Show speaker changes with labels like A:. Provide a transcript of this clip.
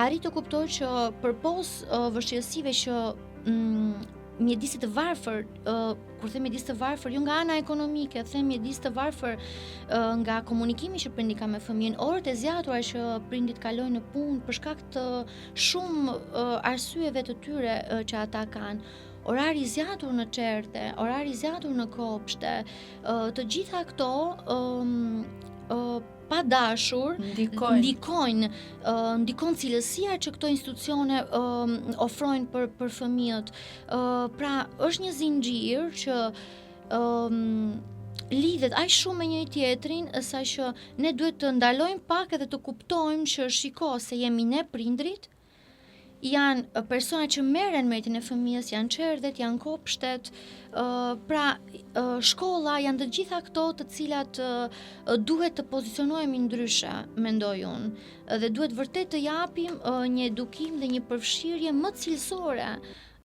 A: arrit të kuptoj që përpos vështirësive që mjedisit të varfër, kur them mjedis të varfër, jo nga ana ekonomike, them mjedis të varfër nga komunikimi që prindi ka me fëmijën, orët e zgjatura që prindit kalojnë në punë për shkak të shumë arsyeve të tyre që ata kanë. Orari i zgjatur në çerte, orari i zgjatur në kopshte, të gjitha këto pa dashur ndikojnë cilësia që këto institucione ofrojnë për fëmijët. Pra është një zinxhir që lidhet aq shumë me njëri tjetrin sa që ne duhet të ndalojmë pak edhe të kuptojmë që shiko se jemi ne prindrit, janë persona që merren me jetën e fëmijës, janë çerdhet, janë kopshtet, pra shkolla, janë të gjitha këto të cilat duhet të pozicionohemi ndryshe, mendoj unë, dhe duhet vërtet të japim një edukim dhe një përfshirje më cilësore